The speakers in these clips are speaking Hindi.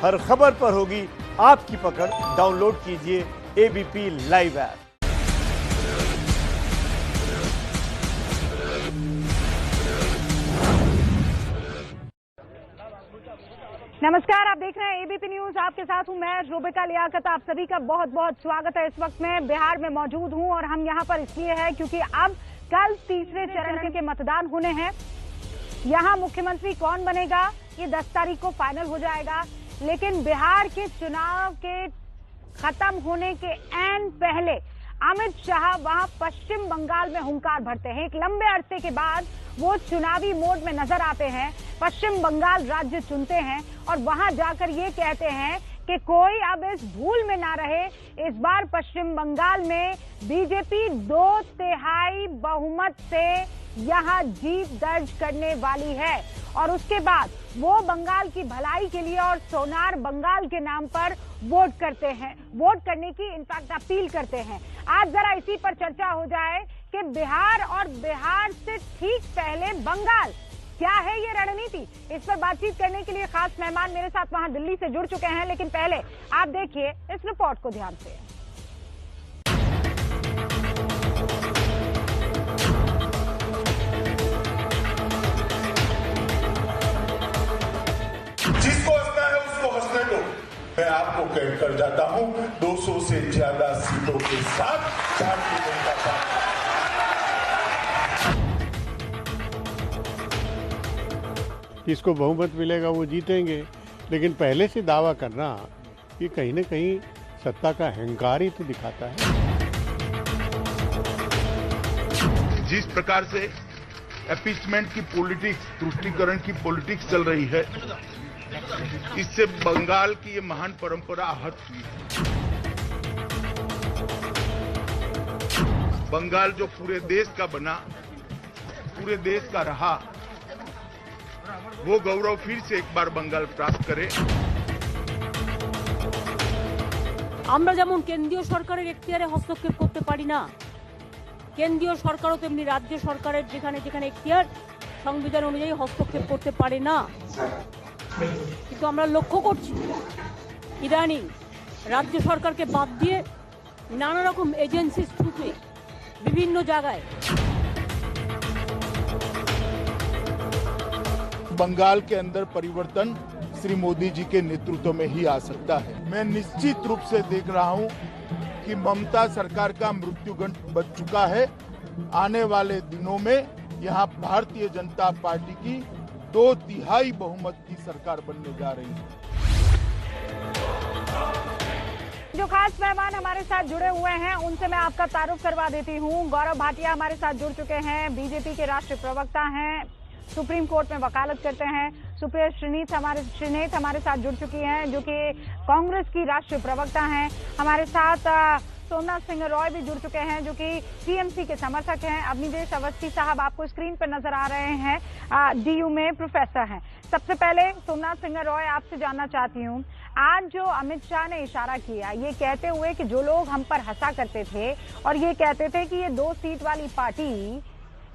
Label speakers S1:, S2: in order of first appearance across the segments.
S1: हर खबर पर होगी आपकी पकड़। डाउनलोड कीजिए एबीपी लाइव ऐप।
S2: नमस्कार, आप देख रहे हैं एबीपी न्यूज। आपके साथ हूं मैं रोबिका लियाकत। आप सभी का बहुत बहुत स्वागत है। इस वक्त मैं बिहार में मौजूद हूं और हम यहां पर इसलिए हैं क्योंकि अब कल तीसरे चरण के मतदान होने हैं। यहां मुख्यमंत्री कौन बनेगा ये 10 तारीख को फाइनल हो जाएगा, लेकिन बिहार के चुनाव के खत्म होने के ऐन पहले अमित शाह वहां पश्चिम बंगाल में हुंकार भरते हैं। एक लंबे अरसे के बाद वो चुनावी मोड में नजर आते हैं, पश्चिम बंगाल राज्य चुनते हैं और वहां जाकर ये कहते हैं कि कोई अब इस भूल में ना रहे। इस बार पश्चिम बंगाल में बीजेपी 2/3 बहुमत से यहां जीत दर्ज करने वाली है और उसके बाद वो बंगाल की भलाई के लिए और सोनार बंगाल के नाम पर वोट करते हैं, वोट करने की इनफैक्ट अपील करते हैं। आज जरा इसी पर चर्चा हो जाए कि बिहार और बिहार से ठीक पहले बंगाल, क्या है ये रणनीति। इस पर बातचीत करने के लिए खास मेहमान मेरे साथ वहां दिल्ली से जुड़ चुके हैं, लेकिन पहले आप देखिए इस रिपोर्ट को ध्यान से।
S3: जिसको हंसना है उसको हंसने दो। मैं आपको कहकर जाता हूं 200 से ज्यादा सीटों के साथ भारतीय जनता पार्टी।
S4: किसको बहुमत मिलेगा वो जीतेंगे, लेकिन पहले से दावा करना ये कहीं न कहीं सत्ता का अहंकार ही तो दिखाता है।
S3: जिस प्रकार से अपीसमेंट की पॉलिटिक्स, तुष्टीकरण की पॉलिटिक्स चल रही है, इससे बंगाल की ये महान परंपरा आहत हुई है। बंगाल जो पूरे देश का बना, पूरे देश का रहा, वो गौरव फिर से एक बार बंगाल प्राप्त करे।
S5: আমরা যেমন কেন্দ্রীয় সরকারের এখতিয়ারে হস্তক্ষেপ করতে পারি না, কেন্দ্রীয় সরকারও তেমনি রাজ্য সরকারের যেখানে যেখানে এখতিয়ার সংবিধান অনুযায়ী হস্তক্ষেপ করতে পারে না। কিন্তু আমরা লক্ষ্য করছি ইদানিং রাজ্য সরকারকে বাদ দিয়ে নানা রকম এজেন্সির থ্রুতে বিভিন্ন জায়গায়
S3: बंगाल के अंदर परिवर्तन श्री मोदी जी के नेतृत्व में ही आ सकता है। मैं निश्चित रूप से देख रहा हूं कि ममता सरकार का मृत्युगंड बच चुका है। आने वाले दिनों में यहां भारतीय जनता पार्टी की 2/3 बहुमत की सरकार बनने जा रही है।
S2: जो खास मेहमान हमारे साथ जुड़े हुए हैं उनसे मैं आपका तारुफ करवा देती हूं। गौरव भाटिया हमारे साथ जुड़ चुके हैं, बीजेपी के राष्ट्रीय प्रवक्ता हैं, सुप्रीम कोर्ट में वकालत करते हैं। सुप्रिया श्रीनेत हमारे साथ जुड़ चुकी हैं, जो कि कांग्रेस की राष्ट्रीय प्रवक्ता हैं। हमारे साथ सोमनाथ सिंह रॉय भी जुड़ चुके हैं, जो कि टीएमसी के समर्थक हैं। अवनीदेश अवस्थी साहब आपको स्क्रीन पर नजर आ रहे हैं, डीयू में प्रोफेसर हैं। सबसे पहले सोमनाथ सिंह रॉय, आपसे जानना चाहती हूँ, आज जो अमित शाह ने इशारा किया ये कहते हुए कि जो लोग हम पर हंसा करते थे और ये कहते थे कि ये 2 सीट वाली पार्टी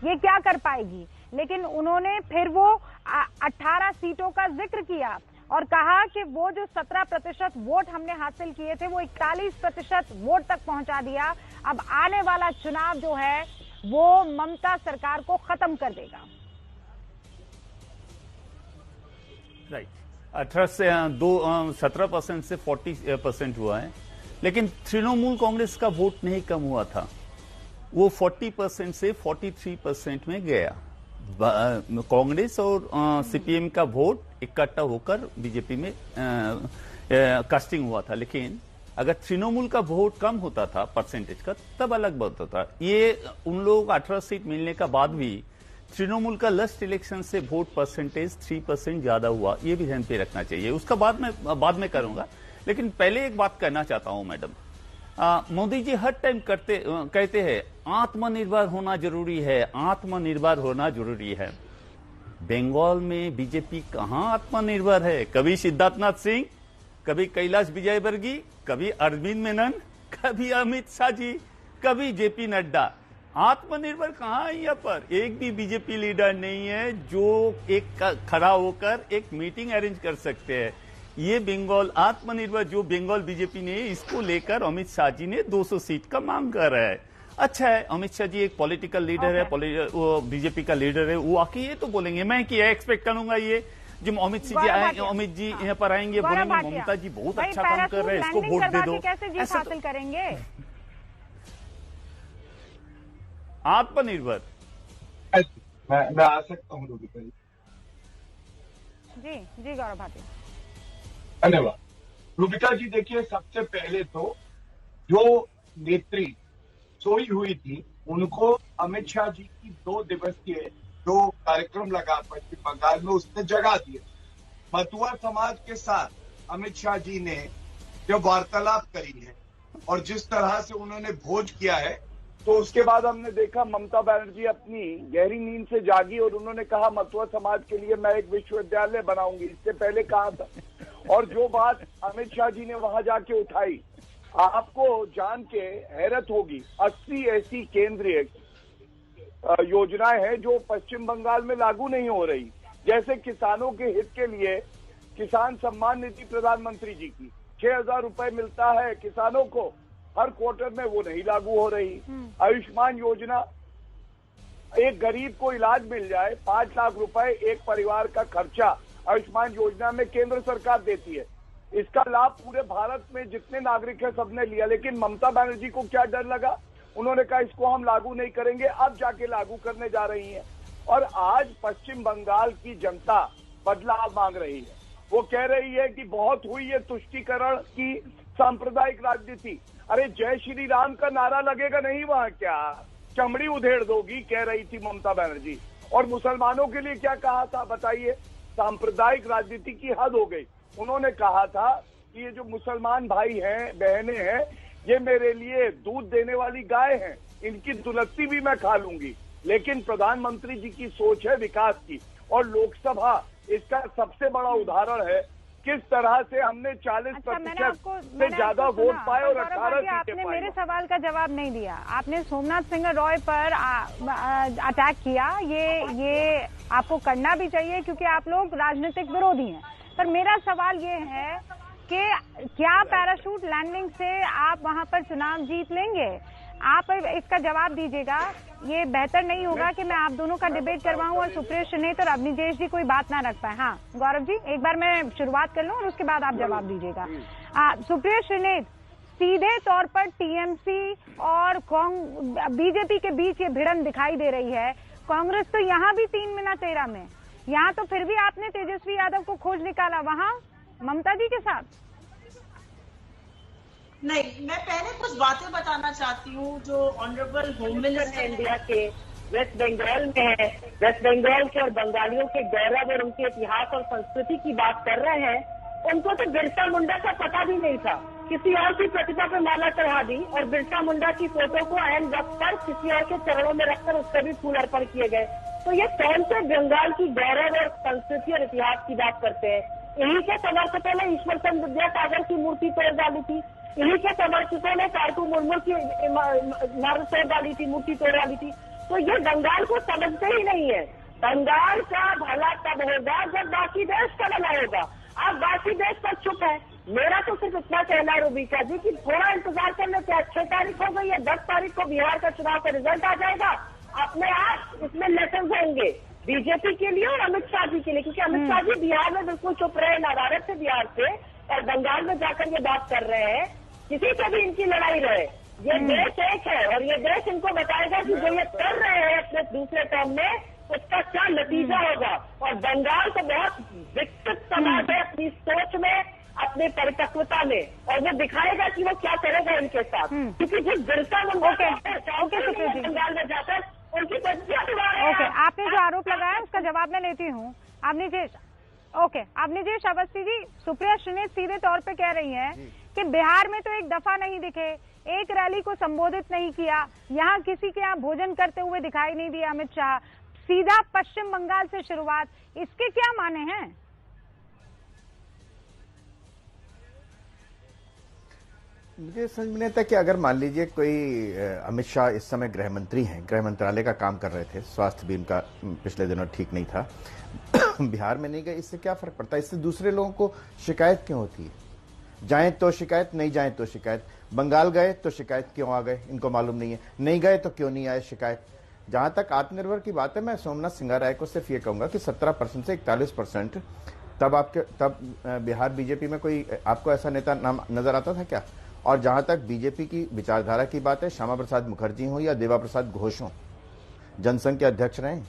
S2: ये क्या कर पाएगी, लेकिन उन्होंने फिर वो 18 सीटों का जिक्र किया और कहा कि वो जो 17% वोट हमने हासिल किए थे वो 41% वोट तक पहुंचा दिया। अब आने वाला चुनाव जो है वो ममता सरकार को खत्म कर देगा।
S6: राइट, 17% से 40% हुआ है, लेकिन तृणमूल कांग्रेस का वोट नहीं कम हुआ था। वो 40% से 43% में गया। कांग्रेस और सीपीएम का वोट इकट्ठा होकर बीजेपी में कास्टिंग हुआ था, लेकिन अगर तृणमूल का वोट कम होता था परसेंटेज का तब अलग बात होता। ये उन लोगों को 18 सीट मिलने का बाद भी तृणमूल का लास्ट इलेक्शन से वोट परसेंटेज 3% ज्यादा हुआ, ये भी ध्यान पे रखना चाहिए। उसका बाद में करूंगा, लेकिन पहले एक बात कहना चाहता हूं मैडम, मोदी जी हर टाइम कहते हैं आत्मनिर्भर होना जरूरी है, आत्मनिर्भर होना जरूरी है। बंगाल में बीजेपी कहां आत्मनिर्भर है? कभी सिद्धार्थनाथ सिंह, कभी कैलाश विजयवर्गीय, कभी अरविंद मेनन, कभी अमित शाह जी, कभी जेपी नड्डा। आत्मनिर्भर कहां है? यहाँ पर एक भी बीजेपी लीडर नहीं है जो एक खड़ा होकर एक मीटिंग अरेंज कर सकते हैं। ये बंगाल आत्मनिर्भर जो बंगाल बीजेपी ने इसको लेकर अमित शाह जी ने 200 सीट का मांग कर रहा है। अच्छा है, अमित शाह जी एक पॉलिटिकल लीडर है, वो बीजेपी का लीडर है, वो आके ये तो बोलेंगे। मैं क्या एक्सपेक्ट करूंगा ये जब अमित जी यहाँ पर आएंगे बोलेंगे ममता जी बहुत अच्छा काम कर रहे हैं, इसको वोट दे दो।
S2: कैसे जीत हासिल करेंगे?
S6: आत्मनिर्भर
S7: मैं आ सकता हूँ रूबिका जी?
S2: जी गौरव भाटिया,
S7: धन्यवाद। रूबिका जी देखिए, सबसे पहले तो जो नेत्री सोई हुई थी उनको अमित शाह जी की 2 दिवसीय जो कार्यक्रम लगा पश्चिम बंगाल में उसने जगा दिया। मतुआ समाज के साथ अमित शाह जी ने जब वार्तालाप करी है और जिस तरह से उन्होंने भोज किया है, तो उसके बाद हमने देखा ममता बनर्जी अपनी गहरी नींद से जागी और उन्होंने कहा मतुआ समाज के लिए मैं एक विश्वविद्यालय बनाऊंगी। इससे पहले कहा था। और जो बात अमित शाह जी ने वहां जाके उठाई, आपको जान के हैरत होगी, 80 ऐसी केंद्रीय योजनाएं हैं जो पश्चिम बंगाल में लागू नहीं हो रही। जैसे किसानों के हित के लिए किसान सम्मान निधि प्रधानमंत्री जी की 6,000 रुपए मिलता है किसानों को हर क्वार्टर में, वो नहीं लागू हो रही। आयुष्मान योजना, एक गरीब को इलाज मिल जाए, 5 लाख रुपए एक परिवार का खर्चा आयुष्मान योजना में केंद्र सरकार देती है। इसका लाभ पूरे भारत में जितने नागरिक है सबने लिया, लेकिन ममता बनर्जी को क्या डर लगा, उन्होंने कहा इसको हम लागू नहीं करेंगे, अब जाके लागू करने जा रही हैं। और आज पश्चिम बंगाल की जनता बदलाव मांग रही है। वो कह रही है कि बहुत हुई है तुष्टीकरण की सांप्रदायिक राजनीति। अरे जय श्री राम का नारा लगेगा नहीं वहां क्या? चमड़ी उधेड़ दोगी, कह रही थी ममता बनर्जी। और मुसलमानों के लिए क्या कहा था बताइए? सांप्रदायिक राजनीति की हद हो गई। उन्होंने कहा था कि ये जो मुसलमान भाई हैं बहनें हैं, ये मेरे लिए दूध देने वाली गाय हैं, इनकी दुलत्ती भी मैं खा लूंगी। लेकिन प्रधानमंत्री जी की सोच है विकास की, और लोकसभा इसका सबसे बड़ा उदाहरण है किस तरह से हमने 40% से ज्यादा वोट पाए और 18 सीटें पाई।
S2: मेरे सवाल का जवाब नहीं दिया आपने। सोमनाथ सिंह रॉय पर अटैक किया, ये आपको करना भी चाहिए क्योंकि आप लोग राजनीतिक विरोधी हैं। पर मेरा सवाल ये है कि क्या पैराशूट लैंडिंग से आप वहां पर चुनाव जीत लेंगे? आप इसका जवाब दीजिएगा। ये बेहतर नहीं होगा कि मैं आप दोनों का डिबेट करवाऊं और सुप्रिया श्रीनेत और अवनीश जी कोई बात ना रख पाए। हाँ गौरव जी, एक बार मैं शुरुआत कर लूं और उसके बाद आप जवाब दीजिएगा। सुप्रिया श्रीनेत, सीधे तौर पर टीएमसी और बीजेपी के बीच ये भिड़न दिखाई दे रही है। कांग्रेस तो यहाँ भी 3-13 में, यहाँ तो फिर भी आपने तेजस्वी यादव को खोज निकाला, वहाँ ममता जी के साथ
S8: नहीं। मैं पहले कुछ बातें बताना चाहती हूँ जो ऑनरेबल होम मिनिस्टर इंडिया के वेस्ट बंगाल में है। वेस्ट बंगाल के और बंगालियों के गौरव और उनके इतिहास और संस्कृति की बात कर रहे हैं। उनको तो बिरसा मुंडा का पता भी नहीं था। किसी और की प्रतिमा पर माला चढ़ा दी और बिरसा मुंडा की फोटो को अहम वक्त पर किसी और के चरणों में रखकर उस पर भी फूल अर्पण किए गए। तो ये कौन से बंगाल की गौरव और संस्कृति और इतिहास की बात करते हैं? इन्हीं के समर्थकों ने ईश्वर चंद्र विद्यासागर की मूर्ति तोड़ डाली थी, इन्हीं के समर्थकों ने कारकू मुर्मू की इमारत तोड़ डाली थी, मूर्ति तोड़ डाली थी। तो ये बंगाल को समझते ही नहीं है। बंगाल का भला तब होगा जब बाकी देश का भला होगा। अब बाकी देश पर चुप है। मेरा तो सिर्फ इतना कहना है रूबिका जी कि थोड़ा इंतजार कर लेते हैं। 6 तारीख हो गई है, 10 तारीख को बिहार का चुनाव का रिजल्ट आ जाएगा। अपने आप इसमें लेसन होंगे बीजेपी के लिए और अमित शाह जी के लिए, क्योंकि अमित शाह जी बिहार में बिल्कुल चुप रहे, नाराज थे बिहार से, और बंगाल में जाकर ये बात कर रहे हैं। किसी से भी इनकी लड़ाई रहे, ये देश एक है और ये देश इनको बताएगा कि जो ये कर रहे हैं अपने दूसरे टर्म में उसका क्या नतीजा होगा। और बंगाल तो बहुत विकसित समाज है अपनी सोच में, अपनी परिपक्वता में, और वो दिखाएगा कि वो क्या करेगा इनके साथ। क्योंकि जिस बिरसा मुंडा बंगाल में जाकर उनकी
S2: ओके, आपने जो आरोप लगाया उसका जवाब मैं लेती हूँ। अवनीश अवस्थी जी, सुप्रिया श्रीनेत सीधे तौर पे कह रही हैं कि बिहार में तो एक दफा नहीं दिखे, एक रैली को संबोधित नहीं किया, यहाँ किसी के यहाँ भोजन करते हुए दिखाई नहीं दिया अमित शाह, सीधा पश्चिम बंगाल से शुरुआत, इसके क्या माने हैं?
S9: मुझे समझ में नहीं आता कि अगर मान लीजिए कोई अमित शाह इस समय गृह मंत्री हैं, गृह मंत्रालय का काम कर रहे थे, स्वास्थ्य भी उनका पिछले दिनों ठीक नहीं था बिहार में नहीं गए, इससे क्या फर्क पड़ता है? इससे दूसरे लोगों को शिकायत क्यों होती है? जाएं तो शिकायत, नहीं जाएं तो शिकायत। बंगाल गए तो शिकायत क्यों आ गए, इनको मालूम नहीं है। नहीं गए तो क्यों नहीं आए शिकायत। जहां तक आत्मनिर्भर की बात है, मैं सोमनाथ सिंघाराय को सिर्फ ये कहूंगा कि 17% से 41%, तब बिहार बीजेपी में कोई आपको ऐसा नेता नाम नजर आता था क्या? और जहां तक बीजेपी की विचारधारा की बात है, श्यामा प्रसाद मुखर्जी हो या देवा प्रसाद घोष हो, जनसंघ के अध्यक्ष रहे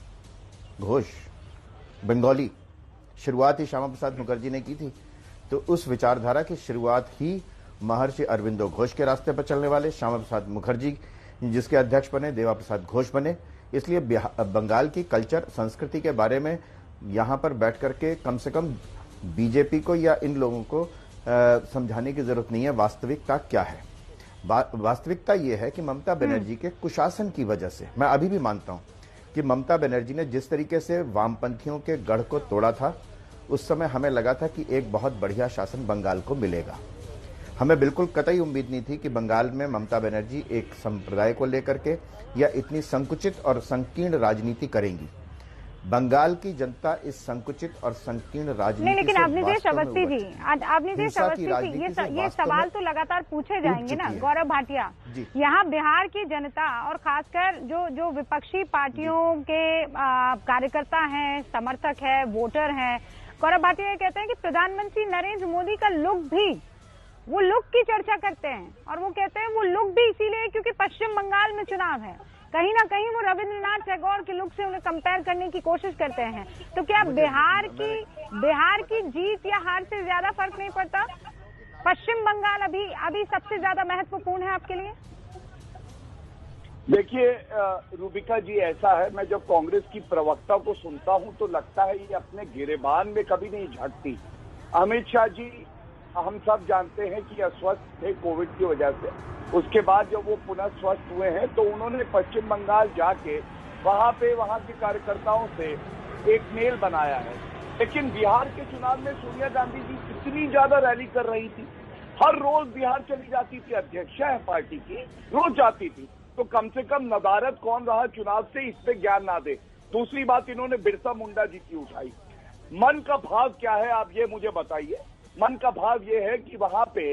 S9: घोष, बंगाली। शुरुआत ही श्यामा प्रसाद मुखर्जी ने की थी। तो उस विचारधारा की शुरुआत ही महर्षि अरविंदो घोष के रास्ते पर चलने वाले श्यामा प्रसाद मुखर्जी जिसके अध्यक्ष बने, देवा प्रसाद घोष बने। इसलिए बंगाल की कल्चर संस्कृति के बारे में यहां पर बैठ करके कम से कम बीजेपी को या इन लोगों को समझाने की जरूरत नहीं है वास्तविकता क्या है। वास्तविकता यह है कि ममता बनर्जी के कुशासन की वजह से, मैं अभी भी मानता हूं कि ममता बनर्जी ने जिस तरीके से वामपंथियों के गढ़ को तोड़ा था, उस समय हमें लगा था कि एक बहुत बढ़िया शासन बंगाल को मिलेगा। हमें बिल्कुल कतई उम्मीद नहीं थी कि बंगाल में ममता बनर्जी एक संप्रदाय को लेकर के या इतनी संकुचित और संकीर्ण राजनीति करेंगी। बंगाल की जनता इस संकुचित और संकीर्ण राजनीति
S2: नहीं, लेकिन अवनीश अवस्थी जी, ये सवाल तो लगातार पूछे जाएंगे ना गौरव भाटिया। यहाँ बिहार की जनता और खासकर जो विपक्षी पार्टियों के कार्यकर्ता हैं, समर्थक है, वोटर हैं, गौरव भाटिया ये कहते हैं कि प्रधानमंत्री नरेंद्र मोदी का वो लुक की चर्चा करते हैं, और वो कहते हैं वो लुक भी इसीलिए क्योंकि पश्चिम बंगाल में चुनाव है। कहीं ना कहीं वो रविंद्रनाथ टैगोर के लुक से उन्हें कंपेयर करने की कोशिश करते हैं। तो क्या बिहार की जीत या हार से ज्यादा फर्क नहीं पड़ता? पश्चिम बंगाल अभी सबसे ज्यादा महत्वपूर्ण है आपके लिए?
S7: देखिए रूबिका जी, ऐसा है, मैं जब कांग्रेस की प्रवक्ता को सुनता हूं तो लगता है ये अपने गिरेबान में कभी नहीं झांकती। अमित शाह जी हम सब जानते हैं कि अस्वस्थ थे कोविड की वजह से। उसके बाद जब वो पुनः स्वस्थ हुए हैं तो उन्होंने पश्चिम बंगाल जाके वहां के कार्यकर्ताओं से एक मेल बनाया है। लेकिन बिहार के चुनाव में सोनिया गांधी जी इतनी ज्यादा रैली कर रही थी, हर रोज बिहार चली जाती थी, अध्यक्षा है पार्टी की, रोज जाती थी। तो कम से कम नदारद कौन रहा चुनाव से, इस पे ज्ञान ना दे। दूसरी बात, इन्होंने बिरसा मुंडा जी की उठाई। मन का भाव क्या है आप ये मुझे बताइए। मन का भाव ये है कि वहां पे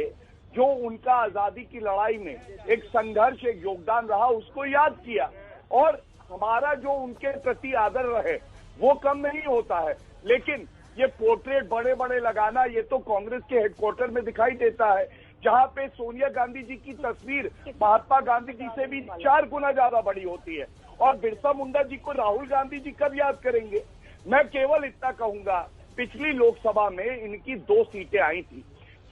S7: जो उनका आजादी की लड़ाई में एक संघर्ष, एक योगदान रहा, उसको याद किया। और हमारा जो उनके प्रति आदर रहे वो कम नहीं होता है। लेकिन ये पोर्ट्रेट बड़े बड़े लगाना, ये तो कांग्रेस के हेडक्वार्टर में दिखाई देता है, जहां पे सोनिया गांधी जी की तस्वीर महात्मा गांधी जी से भी 4 गुना ज्यादा बड़ी होती है। और बिरसा मुंडा जी को राहुल गांधी जी कब याद करेंगे? मैं केवल इतना कहूंगा, पिछली लोकसभा में इनकी 2 सीटें आई थी।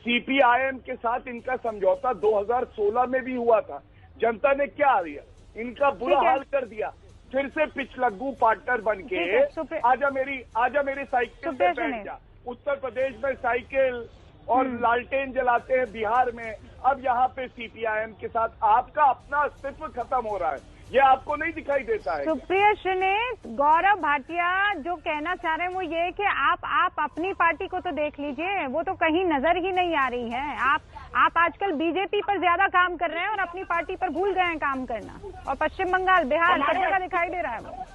S7: सीपीआईएम के साथ इनका समझौता 2016 में भी हुआ था। जनता ने क्या दिया? इनका बुरा हाल कर दिया। फिर से पिछलग्गू पार्टनर बन के आजा मेरी साइकिल पे बैठ जा। उत्तर प्रदेश में साइकिल और लालटेन जलाते हैं, बिहार में अब यहाँ पे सीपीआईएम के साथ आपका अपना अस्तित्व खत्म हो रहा है। ये आपको नहीं दिखाई देता है?
S2: सुप्रिया श्रीने, गौरव भाटिया जो कहना चाह रहे हैं वो ये कि आप अपनी पार्टी को तो देख लीजिए, वो तो कहीं नजर ही नहीं आ रही है। आप आजकल बीजेपी पर ज्यादा काम कर रहे हैं और अपनी पार्टी पर भूल गए हैं काम करना। और पश्चिम बंगाल, बिहार सब जगह दिखाई दे रहा है वो।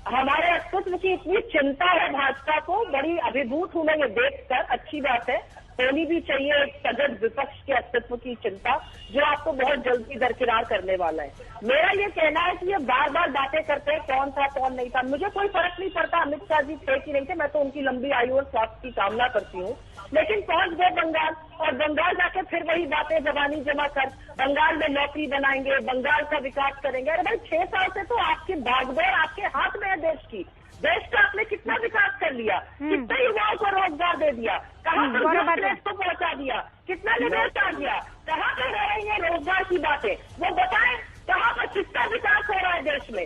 S8: हमारे अस्तित्व की इतनी चिंता है भाजपा को, बड़ी अभिभूत हूं मैं ये देखकर। अच्छी बात है, होनी भी चाहिए एक सजग विपक्ष के अस्तित्व की चिंता, जो आपको बहुत जल्दी दरकिनार करने वाला है। मेरा ये कहना है कि ये बार बार बातें करते हैं कौन था कौन नहीं था। मुझे कोई फर्क नहीं पड़ता अमित शाह जी थे कि नहीं थे, मैं तो उनकी लंबी आयु और स्वास्थ्य की कामना करती हूँ। लेकिन पहुंच गए बंगाल, और बंगाल जाके फिर वही बातें जबानी जमा कर, बंगाल में नौकरी बनाएंगे, बंगाल का विकास करेंगे। अरे भाई 6 साल से तो आपकी भागदौड़ आपके हाथ में है देश का आपने कितना विकास कर लिया, कितने युवाओं को रोजगार दे दिया, कहाँ पर को पहुंचा दिया, कितना निवेश आ गया, कहाँ पर हो रही है रोजगार की बातें, वो बताएं। कहाँ पर कितना विकास हो रहा है देश में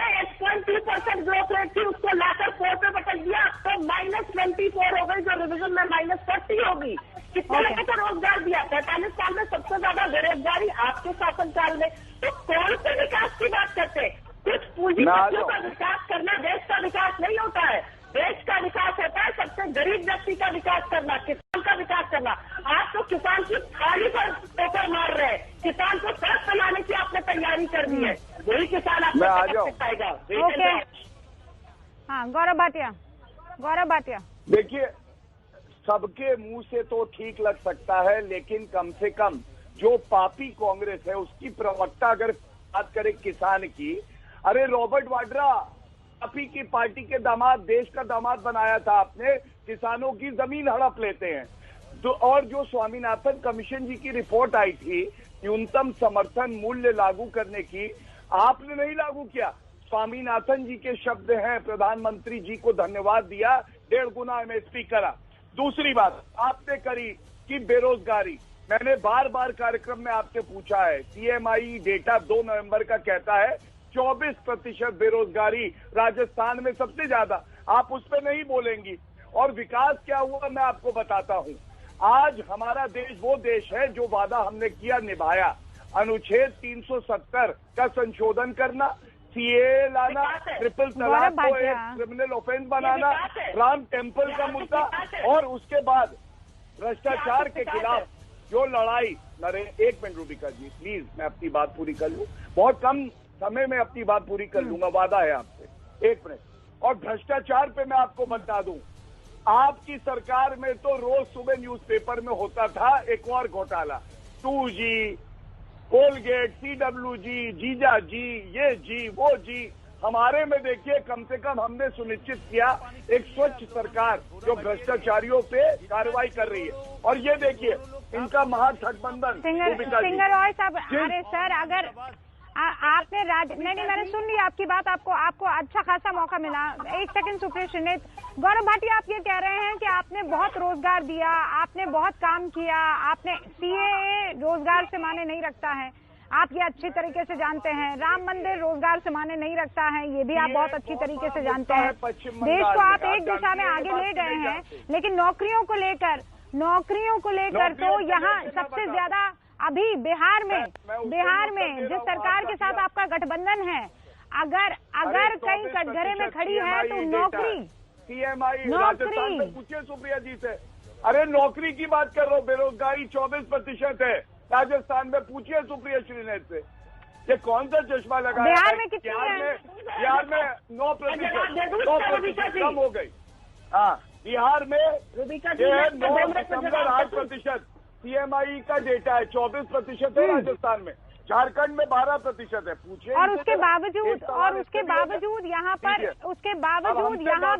S8: 8.2% ग्रोथ रेट थी, उसको लाकर 4 पे पटक दिया, अब तो -24 हो गई, जो रिविजन में -40 होगी। कितने लोगों को रोजगार दिया? 45 साल में सबसे ज्यादा बेरोजगारी आपके शासनकाल में। तो कौन से विकास की बात करते हैं? कुछ पूंजीपतियों का विकास करना देश का विकास नहीं होता है। देश का विकास होता है सबसे गरीब व्यक्ति का विकास करना, किसान का विकास करना। आप तो किसान की थाली पर ठोकर मार रहे हैं, किसान को सड़क बनाने की आपने तैयारी कर दी है, वही किसान आपको पाएगा।
S2: हाँ, गौरव भाटिया। गौरव भाटिया।
S7: देखिए, सबके मुंह से तो ठीक लग सकता है, लेकिन कम से कम जो पापी कांग्रेस है उसकी प्रवक्ता अगर बात करे किसान की, अरे रॉबर्ट वाड्रा पापी की पार्टी के दामाद, देश का दामाद बनाया था आपने, किसानों की जमीन हड़प लेते हैं। तो और जो स्वामीनाथन कमीशन जी की रिपोर्ट आई थी न्यूनतम समर्थन मूल्य लागू करने की, आपने नहीं लागू किया। स्वामीनाथन जी के शब्द हैं, प्रधानमंत्री जी को धन्यवाद दिया, 1.5 गुना एमएसपी करा। दूसरी बात आपने करी कि बेरोजगारी, मैंने बार बार कार्यक्रम में आपसे पूछा है, सीएमआई डेटा 2 नवंबर का कहता है 24% बेरोजगारी राजस्थान में सबसे ज्यादा, आप उस पर नहीं बोलेंगी। और विकास क्या हुआ मैं आपको बताता हूं। आज हमारा देश वो देश है जो वादा हमने किया निभाया, अनुच्छेद 370 का संशोधन करना, सीए लाना, ट्रिपल तलाक को एक क्रिमिनल ऑफेंस बनाना, राम टेम्पल का मुद्दा, और उसके बाद भ्रष्टाचार के खिलाफ जो लड़ाई। एक मिनट रूबिका जी प्लीज, मैं अपनी बात पूरी कर लूं, बहुत कम समय में अपनी बात पूरी कर लूंगा, वादा है आपसे। 1 मिनट। और भ्रष्टाचार पे मैं आपको बता दूं, आपकी सरकार में तो रोज सुबह न्यूज़पेपर में होता था एक और घोटाला, 2G, कोलगेट, CWG, जीजा जी, ये जी वो जी। हमारे में देखिए कम से कम हमने सुनिश्चित किया एक स्वच्छ सरकार जो भ्रष्टाचारियों पे कार्रवाई कर रही है। और ये देखिए इनका महागठबंधन।
S2: सिंगर रॉय साहब, अरे सर अगर आपने नहीं, मैंने सुन ली आपकी बात, आपको अच्छा खासा मौका मिला। 1 सेकंड सुप्रिया श्रीनेत। गौरव भाटिया, आप ये कह रहे हैं कि आपने बहुत रोजगार दिया, आपने बहुत काम किया, आपने सीएए रोजगार से माने नहीं रखता है, आप ये अच्छी तरीके से जानते हैं। राम मंदिर रोजगार से माने नहीं रखता है, ये भी आप बहुत अच्छी तरीके से जानते हैं। देश को आप एक दिशा में आगे ले गए हैं, लेकिन नौकरियों को लेकर तो यहाँ सबसे ज्यादा अभी बिहार में जिस सरकार के साथ आपका गठबंधन है, अगर कहीं कटघरे में खड़ी है तो नौकरी।
S7: सीएमआई राजस्थान में पूछिए सुप्रिया जी से, अरे नौकरी की बात कर रहा हूँ, बेरोजगारी 24% है राजस्थान में, पूछिए सुप्रिया श्रीनेत से। ये कौन सा चश्मा लगा?
S2: बिहार में कितनी है?
S7: बिहार में 9% कम हो गई। हाँ, बिहार में 9.8%। सीएमआई का डेटा है, 24% है राजस्थान में, झारखंड में 12% है। पूछे
S2: और उसके बावजूद यहाँ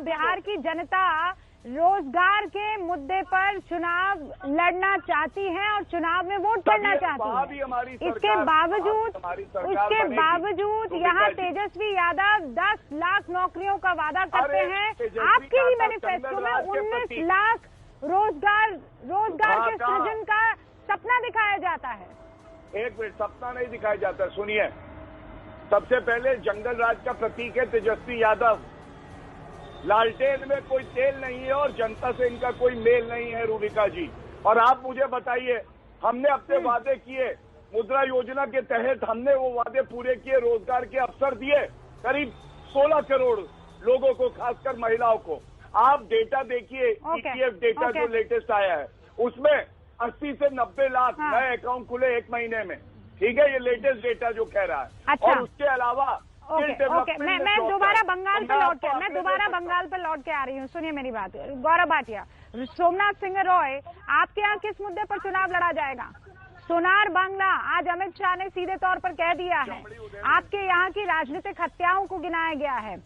S2: बिहार की जनता रोजगार के मुद्दे पर चुनाव लड़ना चाहती है और चुनाव में वोट करना चाहती है। इसके बावजूद यहाँ तेजस्वी यादव 10 लाख नौकरियों का वादा करते हैं। आपके ही मैनिफेस्टो में 19 लाख रोजगार के सृजन का सपना दिखाया जाता है।
S7: 1 मिनट, सपना नहीं दिखाया जाता। सुनिए, सबसे पहले जंगल राज का प्रतीक है तेजस्वी यादव। लालटेन में कोई तेल नहीं है और जनता से इनका कोई मेल नहीं है रूबिका जी। और आप मुझे बताइए, हमने अपने वादे किए, मुद्रा योजना के तहत हमने वो वादे पूरे किए, रोजगार के अवसर दिए करीब 16 करोड़ लोगों को, खासकर महिलाओं को। आप डेटा देखिए, ईपीएफ डेटा जो लेटेस्ट आया है उसमें 80 से 90 लाख नए अकाउंट खुले 1 महीने में। ठीक है, ये लेटेस्ट डेटा जो कह रहा है।
S2: अच्छा।
S7: और उसके अलावा
S2: मैं दोबारा बंगाल पे लौट के आ रही हूँ। सुनिए मेरी बात। गौरव भाटिया, सोमनाथ सिंह रॉय, आपके यहाँ किस मुद्दे पर चुनाव लड़ा जाएगा? सोनार बांग्ला आज अमित शाह ने सीधे तौर पर कह दिया है। आपके यहाँ की राजनीतिक हत्याओं को गिनाया गया है।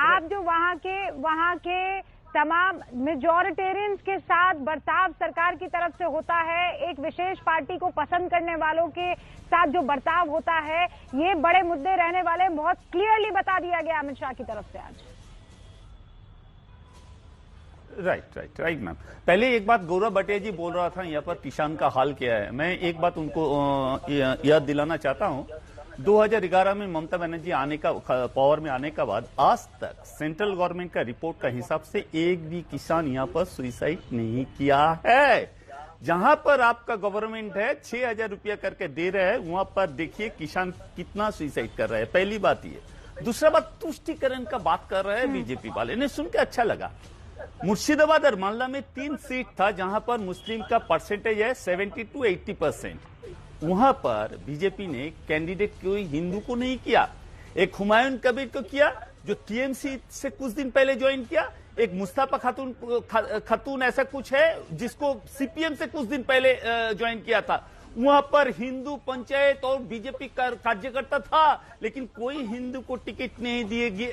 S2: आप जो वहाँ के तमाम मेजॉरिटेरियंस के साथ बर्ताव सरकार की तरफ से होता है, एक विशेष पार्टी को पसंद करने वालों के साथ जो बर्ताव होता है, ये बड़े मुद्दे रहने वाले, बहुत क्लियरली बता दिया गया अमित शाह की तरफ से आज।
S6: Right ma'am. पहले एक बात गौरव भाटिया जी बोल रहा था यहाँ पर किसान का हाल क्या है, मैं एक बात उनको याद दिलाना चाहता हूँ। 2011 में ममता बनर्जी पावर में आने का बाद आज तक सेंट्रल गवर्नमेंट का रिपोर्ट का हिसाब से एक भी किसान यहाँ पर सुसाइड नहीं किया है। जहां पर आपका गवर्नमेंट है 6,000 रुपया करके दे रहे हैं, वहां पर देखिए किसान कितना सुसाइड कर रहे हैं। पहली बात ये। दूसरा बात, तुष्टिकरण का बात कर रहे हैं बीजेपी वाले, ने सुन के अच्छा लगा। मुर्शिदाबाद और मालदा में 3 सीट था जहां पर मुस्लिम का परसेंटेज है 70 to 80%। वहां पर बीजेपी ने कैंडिडेट कोई हिंदू को नहीं किया, एक हुमायूं कबीर को किया जो टीएमसी से कुछ दिन पहले ज्वाइन किया, एक मुस्तफा खातून ऐसा कुछ है जिसको सीपीएम से कुछ दिन पहले ज्वाइन किया था। वहां पर हिंदू पंचायत और बीजेपी कार्यकर्ता था, लेकिन कोई हिंदू को टिकट नहीं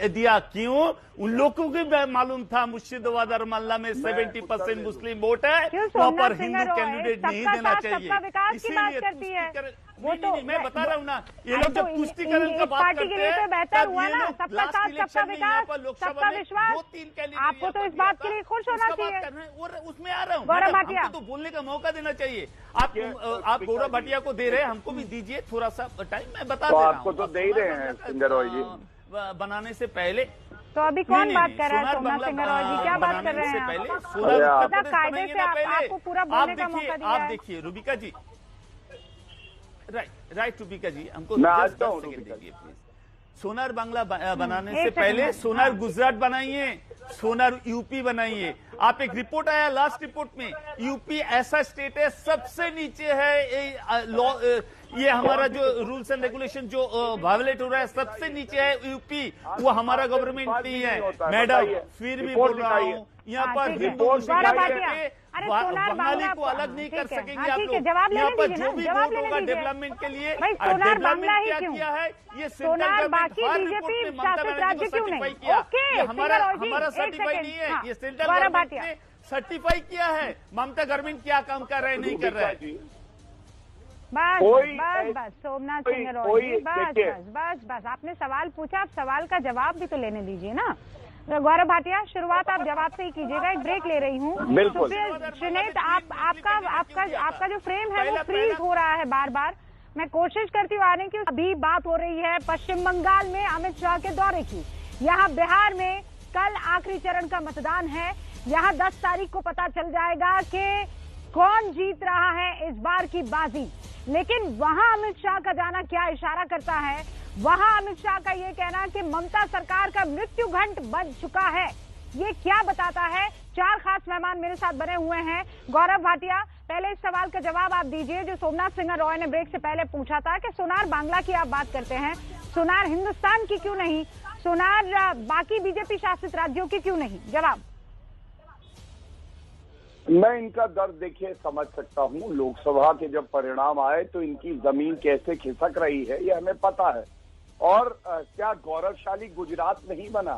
S6: दिया। क्यों? उन लोगों को भी मालूम था मुर्शिदाबाद और मालदा में 70% मुस्लिम वोट है, वहां पर हिंदू कैंडिडेट नहीं देना चाहिए। इसीलिए वो तो मैं बता रहा हूँ ना, ये लोग जब तुष्टिकरण का बात करते हैं
S2: बेहतर हुआ ना, सबका साथ सबका विकास सबका विश्वास।
S6: 2-3 कैंडिडेट
S2: आपको तो इस बात के लिए खुश होना चाहिए।
S6: और उसमें आ रहा हूँ,
S2: गौरव भाटिया
S6: तो बोलने का मौका देना चाहिए। आप गौरव भाटिया को दे रहे हैं, हमको भी दीजिए थोड़ा सा टाइम, मैं बता दे रहा हूँ।
S10: आपको तो दे ही रहे हैं सिंगर रॉय जी
S6: बनाने से पहले।
S2: तो अभी कौन बात कर रहा है? सोमनाथ सिंह रॉय जी क्या बात कर रहे हैं? कायदे से आपको पूरा बोलने का मौका दिया है।
S6: आप देखिए रूबिका जी, राइट रूबिका जी, हमको
S10: मैं आता हूं
S6: दीजिए प्लीज। सोनार बांग्ला बनाने से पहले सोनार गुजरात बनाइए, सोनार यूपी बनाइए। आप एक रिपोर्ट आया लास्ट रिपोर्ट में, यूपी ऐसा स्टेट है सबसे नीचे है ये हमारा जो रूल्स एंड रेगुलेशन जो वायलेट हो रहा है सबसे नीचे है यूपी, वो हमारा गवर्नमेंट नहीं है मैडम। फिर भी बोल रहा हूँ यहाँ पर हिंदू बंगाली को अलग नहीं कर सकेंगे आप लोग। यहाँ पर जो भी वोट होगा डेवलपमेंट के लिए, डेवलपमेंट क्या किया है ये सेंट्रल गवर्नमेंट हर रिपोर्ट में ममता बनर्जी को सर्टिफाई किया। ये हमारा सर्टिफाई नहीं है, ये सेंट्रल गवर्नमेंट ने सर्टिफाई किया है ममता गवर्नमेंट क्या काम कर रहे हैं नहीं कर रहा है।
S2: बस सोमनाथ सिंह रॉय जी, बस आपने सवाल पूछा, आप सवाल का जवाब भी तो लेने दीजिए ना। गौरव भाटिया शुरुआत आप जवाब से ही कीजिएगा, एक ब्रेक ले रही हूँ। तो फिर श्रीनेत आपका जो फ्रेम है वो फ्रीज हो रहा है बार बार। मैं कोशिश करती हूँ आने की। अभी बात हो रही है पश्चिम बंगाल में अमित शाह के दौरे की। यहाँ बिहार में कल आखिरी चरण का मतदान है। यहाँ 10 तारीख को पता चल जाएगा कि कौन जीत रहा है इस बार की बाजी। लेकिन वहां अमित शाह का जाना क्या इशारा करता है? वहां अमित शाह का ये कहना कि ममता सरकार का मृत्यु घंट बज चुका है, ये क्या बताता है? 4 खास मेहमान मेरे साथ बने हुए हैं। गौरव भाटिया, पहले इस सवाल का जवाब आप दीजिए जो सोमनाथ सिंह रॉय ने ब्रेक से पहले पूछा था कि सोनार बांग्ला की आप बात करते हैं, सोनार हिंदुस्तान की क्यों नहीं, सोनार बाकी बीजेपी शासित राज्यों की क्यों नहीं? जवाब।
S10: मैं इनका दर्द देखिए समझ सकता हूँ। लोकसभा के जब परिणाम आए तो इनकी जमीन कैसे खिसक रही है ये हमें पता है। और क्या गौरवशाली गुजरात नहीं बना?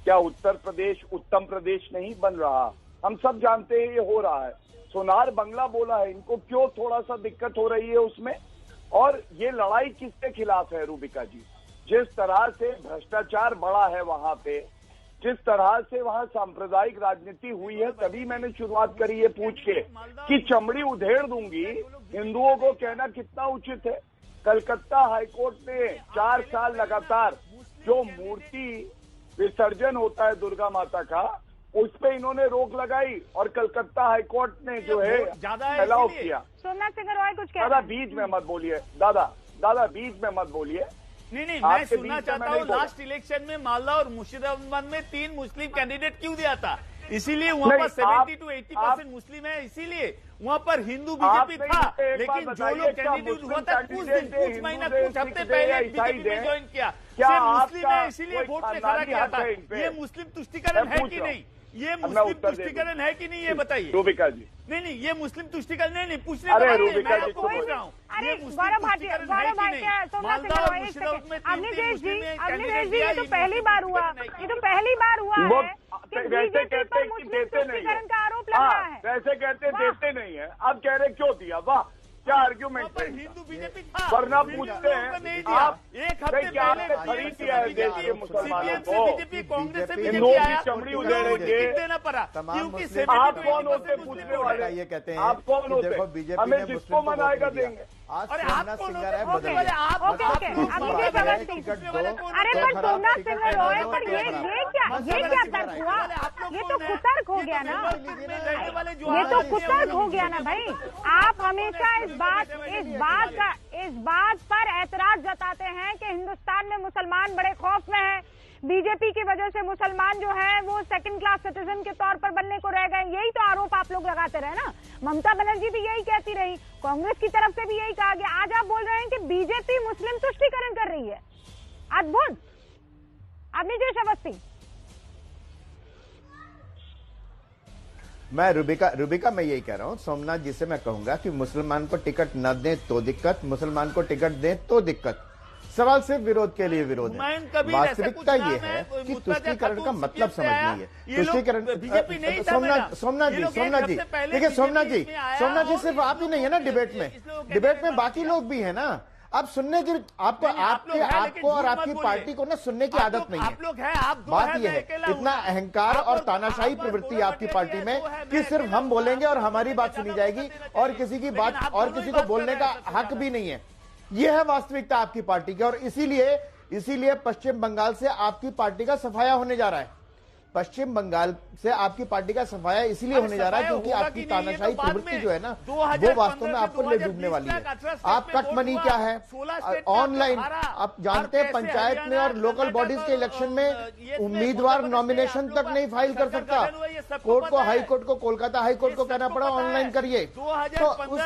S10: क्या उत्तर प्रदेश उत्तम प्रदेश नहीं बन रहा? हम सब जानते हैं ये हो रहा है। सोनार बांग्ला बोला है, इनको क्यों थोड़ा सा दिक्कत हो रही है उसमें? और ये लड़ाई किसके खिलाफ है रूबिका जी? जिस तरह से भ्रष्टाचार बढ़ा है वहां पे, जिस तरह से वहां सांप्रदायिक राजनीति हुई है, तभी मैंने शुरुआत करी है पूछ के कि चमड़ी उधेड़ दूंगी। हिंदुओं को कहना कितना उचित है? कलकत्ता हाईकोर्ट ने 4 साल लगातार जो मूर्ति विसर्जन होता है दुर्गा माता का, उस पे इन्होंने रोक लगाई और कलकत्ता हाईकोर्ट ने जो है अलाउ किया।
S2: सोमनाथ सिंह रॉय कुछ कह
S10: दादा बीच में मत बोलिए, दादा बीच में मत बोलिए।
S6: नहीं मैं सुनना चाहता हूँ लास्ट इलेक्शन में मालदा और मुर्शिदाबाद में 3 मुस्लिम कैंडिडेट क्यों दिया था? इसीलिए वहाँ पर 70 to 80% मुस्लिम है, इसीलिए वहाँ पर हिंदू बीजेपी था। लेकिन जो लोग कैंडिडेट हुआ था कुछ महीना कुछ हफ्ते पहले बीजेपी में ज्वाइन किया, मुस्लिम है इसीलिए वोट में खड़ा किया था। ये मुस्लिम तुष्टिकरण है कि नहीं? ये मुस्लिम तुष्टिकरण है कि नहीं ये बताइए
S10: रूबिका जी।
S6: नहीं ये मुस्लिम तुष्टिकरण नहीं पूछने
S10: अरे
S6: मैं
S10: आपको
S6: पूछ रहा हूँ।
S2: अरे गौरव भाटिया अग्निवेश जी ये तो पहली बार हुआ, ये तो पहली बार हुआ है कि बीजेपी पर मुस्लिम तुष्टिकरण का आरोप लग रहा है।
S10: वैसे कहते देते नहीं है, अब कह रहे क्यों दिया? वाह क्या आर्ग्यूमेंट है?
S6: हिंदू बीजेपी था
S10: वरना पूछते हैं आप
S6: एक हफ्ते पहले
S10: खरीद दिया है देश के मुसलमानों को,
S6: बीजेपी कांग्रेस से
S10: हिंदुओं की चमड़ी उधेड़ेंगे।
S6: देना पड़ा क्योंकि
S10: आप कौन होते पूछने वाले?
S9: ये कहते हैं
S10: आप कौन होते?
S9: देखो बीजेपी
S10: हमें जिसको मनाएगा देंगे।
S9: आज
S6: अरे
S9: सोमनाथ
S6: आप कौन
S9: सिंह
S6: होते?
S9: राय बदल गए।
S2: अरे पर सोमनाथ सिंह रॉय पर ये क्या तर्क हुआ? ये तो कुतर्क हो गया ना, ये तो कुतर्क हो गया ना भाई। आप हमेशा इस बात पर ऐतराज जताते हैं कि हिंदुस्तान में मुसलमान बड़े खौफ में हैं, बीजेपी की वजह से मुसलमान जो है वो सेकंड क्लास सिटीजन के तौर पर बनने को रह गए। यही तो आरोप आप लोग लगाते रहे ना। ममता बनर्जी भी यही कहती रही, कांग्रेस की तरफ से भी यही कहा गया। आज आप बोल रहे हैं कि बीजेपी मुस्लिम तुष्टिकरण कर रही है। अद्भुत। अग्निवेश अवस्थी
S9: मैं रूबिका मैं यही कह रहा हूं, सोमनाथ जी से मैं कहूंगा कि मुसलमान को टिकट न दें तो दिक्कत, मुसलमान को टिकट दें तो दिक्कत। सवाल सिर्फ विरोध के लिए विरोध है। वास्तविकता ये है कि तुष्टीकरण का मतलब समझ नहीं है। तुष्टीकरण सोमनाथ जी देखिए, सोमनाथ जी सिर्फ आप ही नहीं है ना डिबेट में बाकी लोग भी है ना। आप सुनने की आपको और आपकी पार्टी को ना सुनने की आदत नहीं है। बात यह है, इतना अहंकार और तानाशाही प्रवृत्ति आपकी पार्टी में कि सिर्फ हम बोलेंगे और हमारी बात सुनी जाएगी और किसी की बात और किसी को बोलने का हक भी नहीं है। यह है वास्तविकता आपकी पार्टी की। और इसीलिए पश्चिम बंगाल से आपकी पार्टी का सफाया होने जा रहा है। पश्चिम बंगाल से आपकी पार्टी का सफाया इसलिए होने जा रहा है क्योंकि आपकी तानाशाही प्रवृत्ति जो है ना, वो वास्तव में आपको ले डूबने वाली है। आप कट मनी क्या है, ऑनलाइन आप जानते हैं, पंचायत में और लोकल बॉडीज के इलेक्शन में उम्मीदवार नॉमिनेशन तक नहीं फाइल कर सकता। कोर्ट को, हाई कोर्ट को, कोलकाता हाई कोर्ट को कहना पड़ा ऑनलाइन करिए। तो उस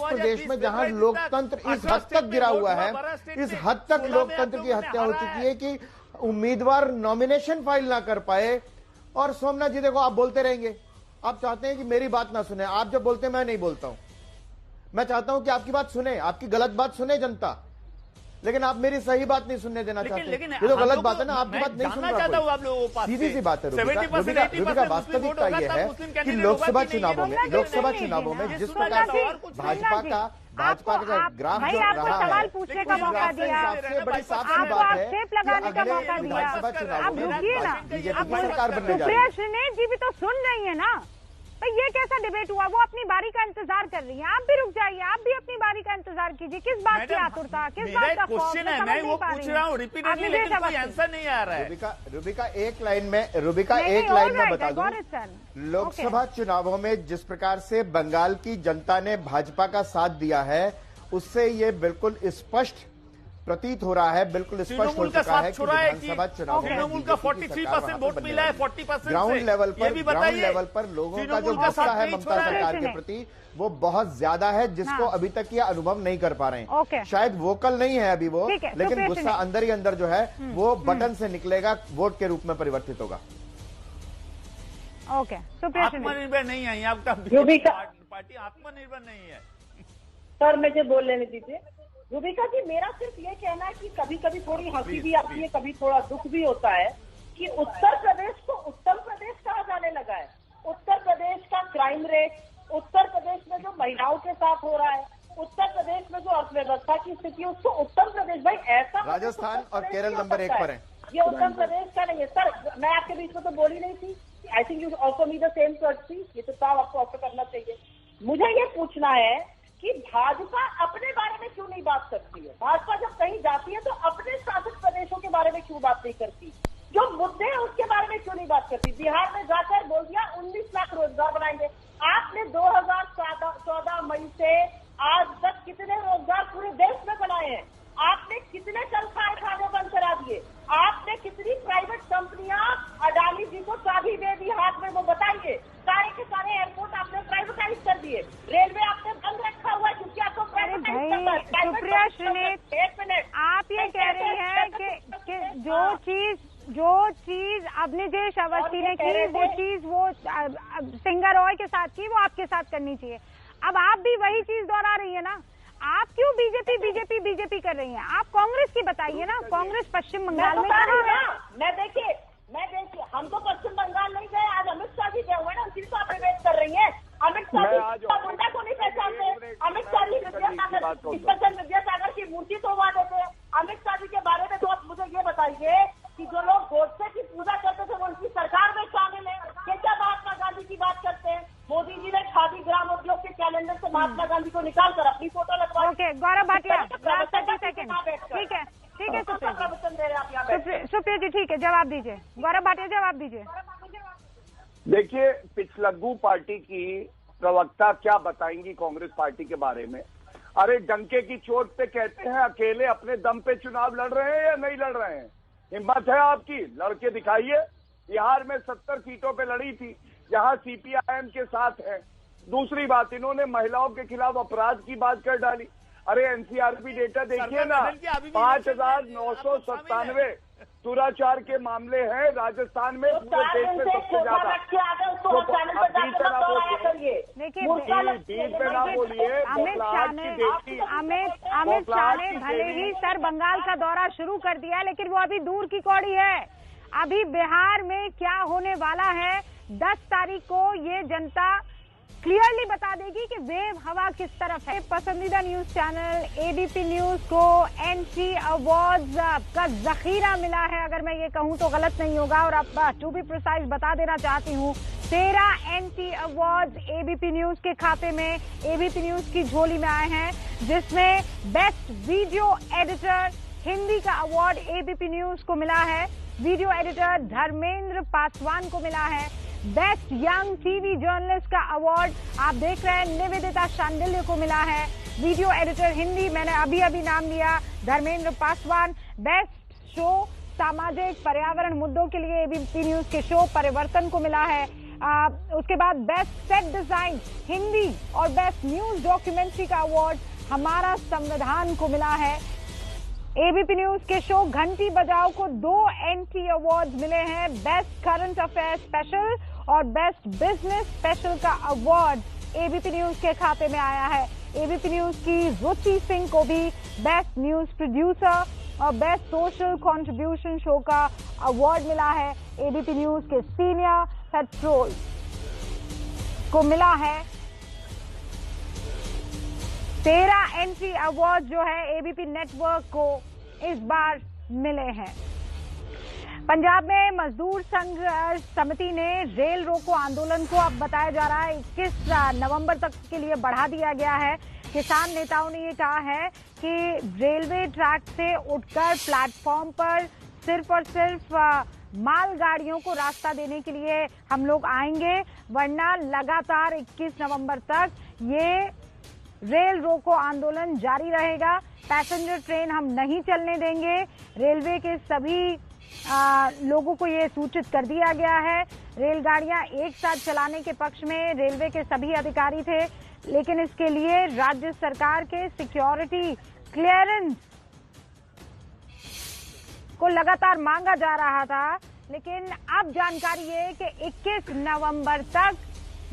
S9: प्रदेश में जहां लोकतंत्र इस हद तक गिरा हुआ है, इस हद तक लोकतंत्र की हत्या हो चुकी है कि उम्मीदवार नॉमिनेशन फाइल ना कर पाए। और सोमनाथ जी देखो, आप बोलते रहेंगे, आप चाहते हैं कि मेरी बात ना सुने। आप जब बोलते हैं मैं नहीं बोलता हूं, मैं चाहता हूं कि आपकी बात सुने, आपकी गलत बात सुने जनता, लेकिन आप मेरी सही बात नहीं सुनने देना चाहते। ये तो गलत बात है ना, आपकी बात नहीं सुन रहा। सीधी सी बात है रूबिका, वास्तविकता यह है कि लोकसभा चुनावों में जिस प्रकार से भाजपा का ग्राफ जो रहा है,
S2: सवाल पूछने का मौका दिया,
S9: बड़ी साफ सी बात है
S2: आक्षेप लगाने का मौका दिया।
S9: विधानसभा चुनावों में बीजेपी सरकार बनने जा रही
S2: सुप्रिया
S9: है।
S2: श्रीनेत जी भी तो सुन रही है ना। तो ये कैसा डिबेट हुआ? वो अपनी बारी का इंतजार कर रही है, आप भी रुक जाइए, आप भी अपनी बारी का इंतजार कीजिए। किस बात की आतुरता, किस बात का
S6: क्वेश्चन है, मैं वो पूछ रहा हूँ रिपीटेडली, लेकिन कोई आंसर नहीं आ रहा है।
S9: रूबिका एक लाइन में बता दूं, लोकसभा चुनावों में जिस प्रकार से बंगाल की जनता ने भाजपा का साथ दिया है, उससे ये बिल्कुल स्पष्ट प्रतीत हो रहा है, बिल्कुल स्पष्ट हो चुका है कि विधानसभा चुनाव
S6: तृणमूल का 43% वोट मिला है 40%
S9: ग्राउंड लेवल पर लोगों का जो गुस्सा है ममता सरकार के प्रति, वो बहुत ज्यादा है, जिसको अभी तक ये अनुभव नहीं कर पा रहे हैं। शायद वोकल नहीं है अभी वो, लेकिन गुस्सा अंदर ही अंदर जो है वो बटन से निकलेगा, वोट के रूप में परिवर्तित होगा।
S6: आत्मनिर्भर नहीं है आपका पार्टी, आत्मनिर्भर नहीं है।
S8: सर मुझे बोल लेने दीजिए। रूबिका जी, मेरा सिर्फ ये कहना है कि कभी कभी थोड़ी हंसी भी आती है, कभी थोड़ा दुख भी होता है कि उत्तर प्रदेश को उत्तम प्रदेश कहा जाने लगा है। उत्तर प्रदेश का क्राइम रेट, उत्तर प्रदेश में जो महिलाओं के साथ हो रहा है, उत्तर प्रदेश में जो अर्थव्यवस्था की स्थिति, उसको उत्तर प्रदेश, भाई ऐसा
S9: राजस्थान और केरल नंबर 1 पर है।
S8: ये उत्तर प्रदेश का नहीं है सर। मैं आपके बीच में तो बोली नहीं थी। I think you also need the same courtesy. ये तो काम आपको ऑफर करना चाहिए। मुझे ये पूछना है कि भाजपा अपने बारे में क्यों नहीं बात करती है? भाजपा जब कहीं जाती है तो अपने शासित प्रदेशों के बारे में क्यों बात नहीं करती? जो मुद्दे हैं उसके बारे में क्यों नहीं बात करती? बिहार में जाकर बोल दिया 19 लाख रोजगार बनाएंगे। आपने 2014 मई से आज तक कितने रोजगार पूरे देश में बनाए हैं? आपने कितने कल कारखाने बंद करा दिए? आपने कितनी प्राइवेट कंपनियां अडानी जी को चाबी दे दी हाथ में, वो बताइए। सारे के सारे एयरपोर्ट आपने प्राइवेटाइज कर दिए, रेलवे आपने बंद रखा हुआ है क्योंकि आपको प्राइवेटाइज करना है।
S2: सुप्रिया श्रीनेत,
S8: एक मिनट,
S2: आप ये कह रही हैं कि जो चीज अब निजेश अवस्थी ने की, वो चीज वो सिंगर रॉय के साथ की, वो आपके साथ करनी चाहिए। अब आप भी वही चीज दोहरा रही है ना। आप क्यों बीजेपी कर रही हैं? आप कांग्रेस की बताइए ना। कांग्रेस पश्चिम बंगाल में कहाँ है?
S8: मैं देखिए हम तो पश्चिम बंगाल नहीं गए, आज अमित शाह जी गए हुए ना, उसी को आप डिबेट कर रही हैं। अमित शाह जी मुंडा को नहीं पहचानते। अमित शाह जी विद्यासागर की मूर्ति तो वहां देते हैं। अमित शाह जी के बारे में तो आप मुझे ये बताइए कि जो लोग गोडसे की पूजा करते थे वो उनकी सरकार में शामिल है क्या? महात्मा गांधी की बात करते हैं। मोदी जी ने खादी ग्राम उद्योग के कैलेंडर से महात्मा गांधी को निकाल कर अपनी फोटो लगवाई।
S2: Okay, Gaurav Bhatia, 30 second. ठीक है सुप्रिया जी, ठीक है, जवाब दीजिए। गौरव भाटिया जवाब दीजिए।
S10: देखिए, पिछलग्गू पार्टी की प्रवक्ता क्या बताएंगी कांग्रेस पार्टी के बारे में? अरे डंके की चोट पे कहते हैं अकेले अपने दम पे चुनाव लड़ रहे हैं या नहीं लड़ रहे हैं? हिम्मत है आपकी, लड़के दिखाइए। बिहार में 70 सीटों पे लड़ी थी जहां सीपीआईएम के साथ है। दूसरी बात, इन्होंने महिलाओं के खिलाफ अपराध की बात कर डाली। अरे एनसीआरबी डेटा देखिए ना, 5,997 दुराचार के मामले हैं राजस्थान में पूरे देश में सबसे ज्यादा।
S2: देखिए अमित शाह ने भले ही सर बंगाल का दौरा शुरू कर दिया, लेकिन वो अभी दूर की कौड़ी है। अभी बिहार में क्या होने वाला है 10 तारीख को ये जनता क्लियरली बता देगी कि वेव हवा किस तरफ है। पसंदीदा न्यूज चैनल एबीपी न्यूज को एनटी अवार्ड्स का जखीरा मिला है, अगर मैं ये कहूं तो गलत नहीं होगा। और अब टू बी प्रिसाइज बता देना चाहती हूं, 13 एनटी अवार्ड्स एबीपी न्यूज के खाते में, एबीपी न्यूज की झोली में आए हैं, जिसमें बेस्ट वीडियो एडिटर हिंदी का अवार्ड एबीपी न्यूज को मिला है। वीडियो एडिटर धर्मेंद्र पासवान को मिला है। बेस्ट यंग टीवी जर्नलिस्ट का अवार्ड आप देख रहे हैं निवेदिता शांडिल्य को मिला है। वीडियो एडिटर हिंदी मैंने अभी नाम लिया, धर्मेंद्र पासवान। बेस्ट शो सामाजिक पर्यावरण मुद्दों के लिए एबीपी न्यूज के शो परिवर्तन को मिला है। उसके बाद बेस्ट सेट डिजाइन हिंदी और बेस्ट न्यूज डॉक्यूमेंट्री का अवार्ड हमारा संविधान को मिला है। एबीपी न्यूज के शो घंटी बजाओ को 2 एनटी अवार्ड मिले हैं। बेस्ट करंट अफेयर स्पेशल और बेस्ट बिजनेस स्पेशल का अवार्ड एबीपी न्यूज के खाते में आया है। एबीपी न्यूज की रुचि सिंह को भी बेस्ट न्यूज प्रोड्यूसर और बेस्ट सोशल कंट्रीब्यूशन शो का अवार्ड मिला है। एबीपी न्यूज के सीनियर पेट्रोल को मिला है 13 एंट्री अवार्ड जो है एबीपी नेटवर्क को इस बार मिले हैं। पंजाब में मजदूर संघ समिति ने रेल रोको आंदोलन को अब बताया जा रहा है 21 नवंबर तक के लिए बढ़ा दिया गया है। किसान नेताओं ने ये कहा है कि रेलवे ट्रैक से उठकर प्लेटफॉर्म पर सिर्फ और सिर्फ मालगाड़ियों को रास्ता देने के लिए हम लोग आएंगे, वरना लगातार 21 नवंबर तक ये रेल रोको आंदोलन जारी रहेगा। पैसेंजर ट्रेन हम नहीं चलने देंगे। रेलवे के सभी लोगों को ये सूचित कर दिया गया है। रेलगाड़ियां एक साथ चलाने के पक्ष में रेलवे के सभी अधिकारी थे, लेकिन इसके लिए राज्य सरकार के सिक्योरिटी क्लियरेंस को लगातार मांगा जा रहा था। लेकिन अब जानकारी है कि 21 नवंबर तक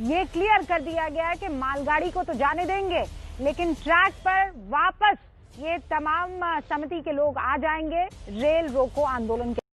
S2: ये क्लियर कर दिया गया है कि मालगाड़ी को तो जाने देंगे, लेकिन ट्रैक पर वापस ये तमाम समिति के लोग आ जाएंगे रेल रोको आंदोलन के